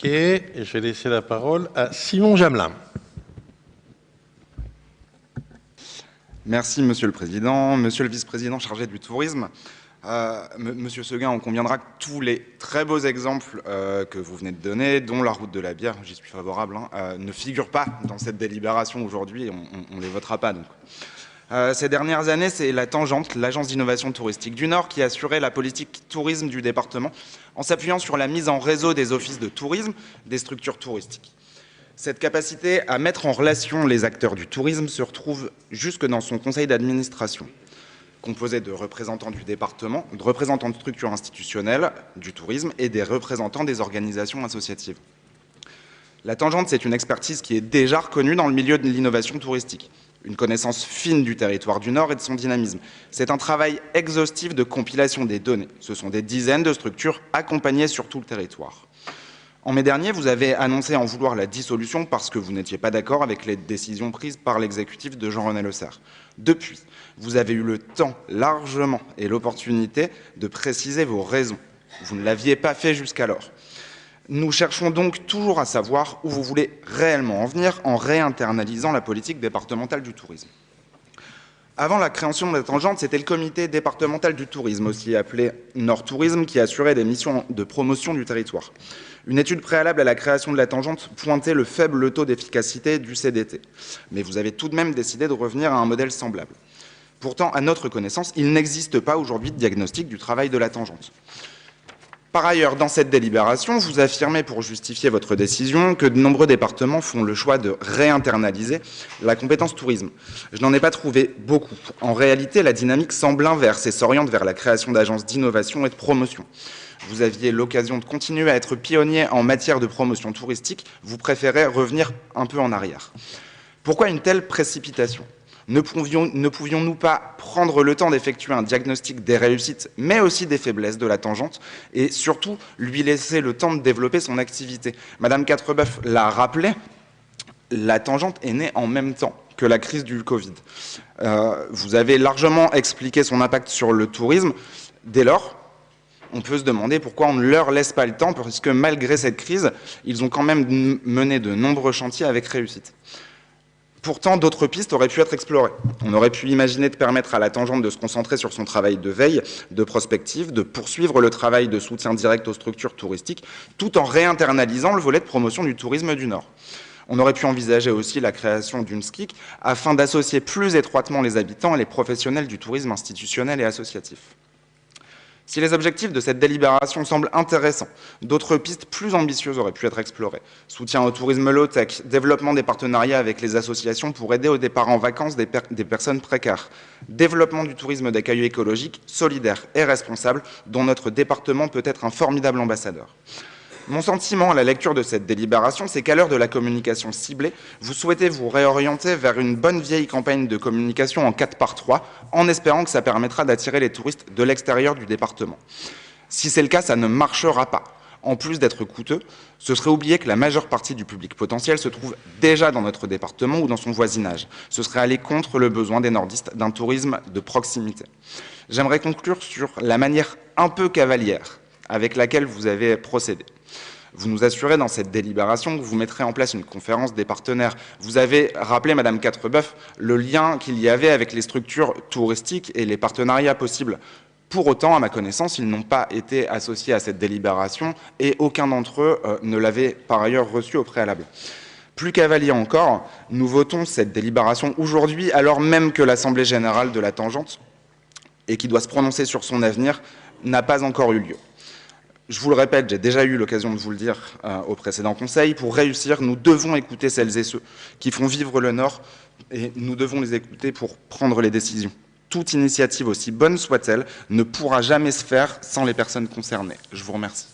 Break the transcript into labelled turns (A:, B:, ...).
A: Et je vais laisser la parole à Simon Jamelin.
B: Merci, Monsieur le Président. Monsieur le Vice-président chargé du tourisme, Monsieur Seguin, on conviendra que tous les très beaux exemples que vous venez de donner, dont la route de la bière, j'y suis favorable, ne figurent pas dans cette délibération aujourd'hui, on ne les votera pas. Donc. Ces dernières années, c'est la Tangente, l'agence d'innovation touristique du Nord, qui assurait la politique tourisme du département en s'appuyant sur la mise en réseau des offices de tourisme des structures touristiques. Cette capacité à mettre en relation les acteurs du tourisme se retrouve jusque dans son conseil d'administration, composé de représentants du département, de représentants de structures institutionnelles du tourisme et des représentants des organisations associatives. La Tangente, c'est une expertise qui est déjà reconnue dans le milieu de l'innovation touristique, une connaissance fine du territoire du Nord et de son dynamisme. C'est un travail exhaustif de compilation des données. Ce sont des dizaines de structures accompagnées sur tout le territoire. En mai dernier, vous avez annoncé en vouloir la dissolution parce que vous n'étiez pas d'accord avec les décisions prises par l'exécutif de Jean-René Lecerf. Depuis, vous avez eu le temps largement et l'opportunité de préciser vos raisons. Vous ne l'aviez pas fait jusqu'alors. Nous cherchons donc toujours à savoir où vous voulez réellement en venir en réinternalisant la politique départementale du tourisme. Avant la création de la Tangente, c'était le comité départemental du tourisme, aussi appelé Nord Tourisme, qui assurait des missions de promotion du territoire. Une étude préalable à la création de la Tangente pointait le faible taux d'efficacité du CDT. Mais vous avez tout de même décidé de revenir à un modèle semblable. Pourtant, à notre connaissance, il n'existe pas aujourd'hui de diagnostic du travail de la Tangente. Par ailleurs, dans cette délibération, vous affirmez pour justifier votre décision que de nombreux départements font le choix de réinternaliser la compétence tourisme. Je n'en ai pas trouvé beaucoup. En réalité, la dynamique semble inverse et s'oriente vers la création d'agences d'innovation et de promotion. Vous aviez l'occasion de continuer à être pionnier en matière de promotion touristique, vous préférez revenir un peu en arrière. Pourquoi une telle précipitation ? Ne pouvions-nous pas prendre le temps d'effectuer un diagnostic des réussites, mais aussi des faiblesses de la Tangente, et surtout lui laisser le temps de développer son activité? Madame Quatrebeuf l'a rappelé, la Tangente est née en même temps que la crise du Covid. Vous avez largement expliqué son impact sur le tourisme. Dès lors, on peut se demander pourquoi on ne leur laisse pas le temps, parce que malgré cette crise, ils ont quand même mené de nombreux chantiers avec réussite. Pourtant, d'autres pistes auraient pu être explorées. On aurait pu imaginer de permettre à la Tangente de se concentrer sur son travail de veille, de prospective, de poursuivre le travail de soutien direct aux structures touristiques, tout en réinternalisant le volet de promotion du tourisme du Nord. On aurait pu envisager aussi la création d'une SCIC afin d'associer plus étroitement les habitants et les professionnels du tourisme institutionnel et associatif. Si les objectifs de cette délibération semblent intéressants, d'autres pistes plus ambitieuses auraient pu être explorées. Soutien au tourisme low-tech, développement des partenariats avec les associations pour aider au départ en vacances des personnes précaires, développement du tourisme d'accueil écologique, solidaire et responsable, dont notre département peut être un formidable ambassadeur. Mon sentiment à la lecture de cette délibération, c'est qu'à l'heure de la communication ciblée, vous souhaitez vous réorienter vers une bonne vieille campagne de communication en 4x3, en espérant que ça permettra d'attirer les touristes de l'extérieur du département. Si c'est le cas, ça ne marchera pas. En plus d'être coûteux, ce serait oublier que la majeure partie du public potentiel se trouve déjà dans notre département ou dans son voisinage. Ce serait aller contre le besoin des nordistes d'un tourisme de proximité. J'aimerais conclure sur la manière un peu cavalière avec laquelle vous avez procédé. Vous nous assurez dans cette délibération que vous mettrez en place une conférence des partenaires. Vous avez rappelé, Madame Quatrebeuf, le lien qu'il y avait avec les structures touristiques et les partenariats possibles. Pour autant, à ma connaissance, ils n'ont pas été associés à cette délibération et aucun d'entre eux ne l'avait par ailleurs reçu au préalable. Plus cavalier encore, nous votons cette délibération aujourd'hui alors même que l'Assemblée générale de la Tangente, et qui doit se prononcer sur son avenir, n'a pas encore eu lieu. Je vous le répète, j'ai déjà eu l'occasion de vous le dire au précédent Conseil, pour réussir, nous devons écouter celles et ceux qui font vivre le Nord et nous devons les écouter pour prendre les décisions. Toute initiative, aussi bonne soit-elle, ne pourra jamais se faire sans les personnes concernées. Je vous remercie.